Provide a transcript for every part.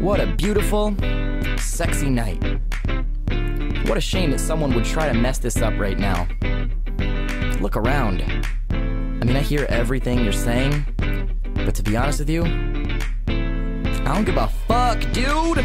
What a beautiful, sexy night. What a shame that someone would try to mess this up right now. Look around. I mean, I hear everything you're saying, but to be honest with you, I don't give a fuck, dude!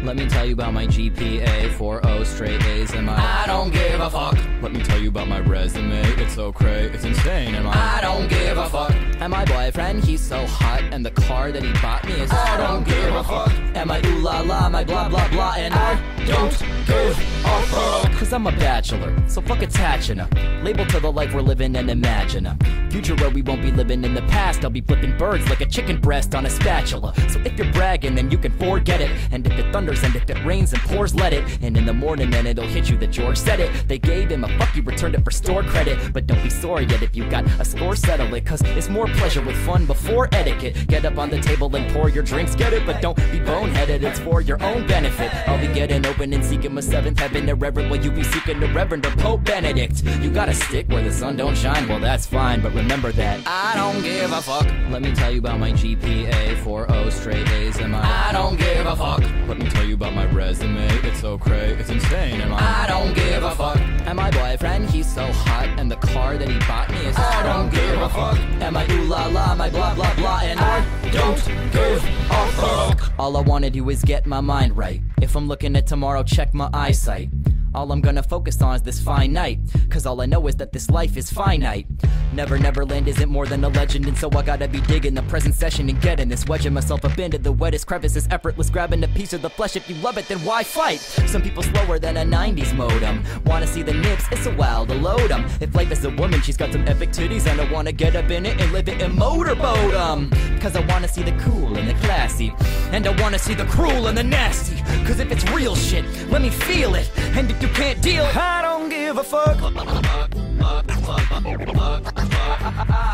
Let me tell you about my GPA, 4.0 straight A's, and I don't give a fuck. Let me tell you about my resume, it's so cray, it's insane, and I don't give a fuck. And my boyfriend, he's so hot, and the car that he bought me is I don't give a fuck. And my ooh la la, my blah blah blah, and I don't give a fuck. Cause I'm a bachelor, so fuck attaching a label to the life we're living and imagine a future where we won't be living in the past. I'll be flipping birds like a chicken breast on a spatula. So if you're bragging, then you can forget it. And if it thunders and if it rains and pours, let it. And in the morning then it'll hit you that George said it. They gave him a fuck, you returned it for store credit. But don't be sore yet if you got a score, settle it. Cause it's more pleasure with fun before etiquette. Get up on the table and pour your drinks, get it. But don't be boneheaded, it's for your own benefit. I'll be getting open and seeking my seventh heaven. Irreverent will you be seeking the Reverend or Pope Benedict. You gotta stick where the sun don't shine, well that's fine. But remember that I don't give a fuck. Let me tell you about my GPA, 4.0 straight A's, and I don't give a fuck. Let me tell you about my resume, it's so cray, it's insane, and I don't give a fuck. And my boyfriend, he's so hot, and the car that he bought me is I don't give a fuck. And my ooh la la, my blah blah blah, and I don't give a fuck. All I wanna do is get my mind right. If I'm looking at tomorrow, check my eyesight. All I'm gonna focus on is this fine night, cause all I know is that this life is finite. Neverland isn't more than a legend, and so I gotta be digging the present session and getting this, wedging myself up into the wettest crevices, effortless, grabbing a piece of the flesh. If you love it, then why fight? Some people slower than a 90s modem. Wanna see the nips? It's a while to load 'em. If life is a woman, she's got some epic titties, and I wanna get up in it and live it and motorboat 'em. Cause I wanna see the cool and the classy, and I wanna see the cruel and the nasty. Cause if it's real shit, let me feel it, and if you can't deal, I don't give a fuck. I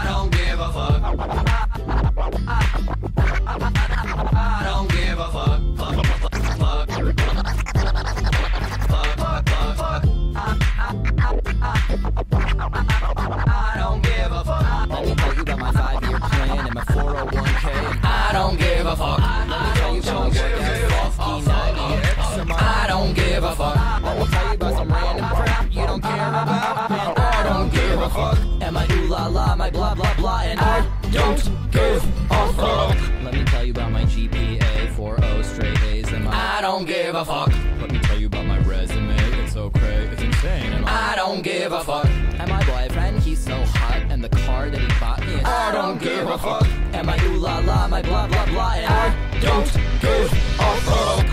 don't give a fuck. I don't give a fuck. I don't give a fuck. Let me tell you about my 5-year plan and my 401k. I don't give a fuck. Let me tell you about my E90. I don't give a fuck. Let me tell you about some random crap you don't care about. And I don't give a fuck. And my ooh la la, my blah blah blah, and I don't give a fuck. Let me tell you about my GPA, 4.0 straight A's, and I don't give a fuck. Let me tell you about my resume, it's so cray, it's insane, and I don't give a fuck. And my boyfriend, he's so hot, and the car that he bought me is I don't give a fuck. And my ooh la la, my blah blah blah, and I don't give a fuck.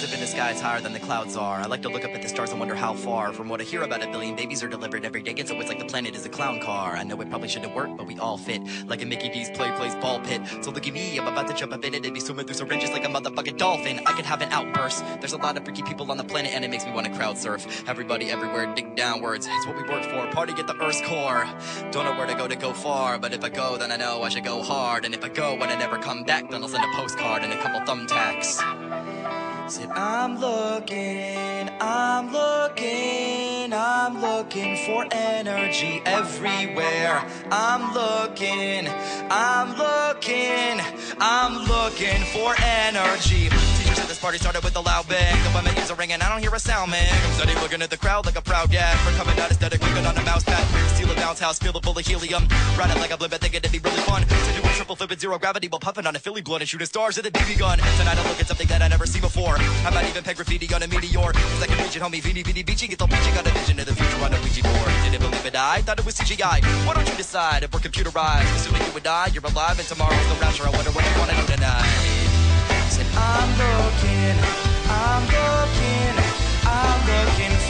Up in the sky, it's higher than the clouds are. I like to look up at the stars and wonder how far. From what I hear, about 1 billion babies are delivered every day, and so it's like the planet is a clown car. I know it probably shouldn't work, but we all fit like a Mickey D's plays ball pit. So look at me, I'm about to jump up in it and be swimming through syringes like a motherfucking dolphin. I could have an outburst. There's a lot of freaky people on the planet, and it makes me want to crowd surf. Everybody everywhere dig downwards, it's what we work for. Party at the Earth's core. Don't know where to go far, but if I go, then I know I should go hard. And if I go and I never come back, then I'll send a postcard and a couple thumbtacks. Said I'm looking for energy everywhere. I'm looking for energy. Teachers at the party started with a loud bang. The women ears are ringing, I don't hear a sound, man. I'm steady looking at the crowd like a proud gag. For coming out aesthetic, clicking on a mouse pad. Steal a bounce house, feel it full of helium. Riding like a blimp, thinking it'd be really fun. To do a triple flip at zero gravity while puffing on a Philly blunt and shooting stars at the BB gun. Tonight I look at something that I never seen before. I might even peg graffiti on a meteor. Cause I can reach it, homie, Vini, Beachy. Get the beaching on a vision of the future on a Ouija board. Didn't believe it, I thought it was CGI. Why don't you decide if we're computerized? Assuming you would die, you're alive, and tomorrow's the rapture. I wonder what you wanna do tonight. Said I'm looking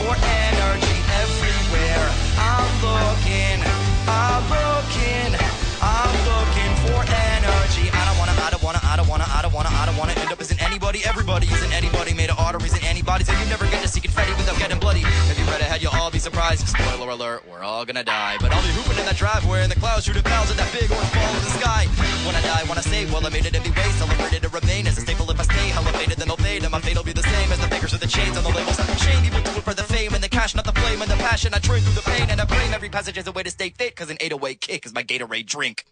for energy everywhere. I'm looking for energy. I don't wanna end up as an anybody. Everybody isn't anybody. Made of arteries and antibodies, and you never get to see confetti without getting bloody. If you read ahead, you'll all be surprised. Spoiler alert, we're all gonna die. But I'll be hooping in that driveway in the clouds, shooting pals at that big orange ball in the sky. When I die, wanna say, well, I made it every way. Celebrated to remain as a staple if I stay elevated, then they'll fade. And my fate will be the same as the fingers of the chains on the labels. Shame people do it for the fame and the cash, not the flame and the passion. I train through the pain and I blame every passage as a way to stay fit. Cause an 808 kick is my Gatorade drink.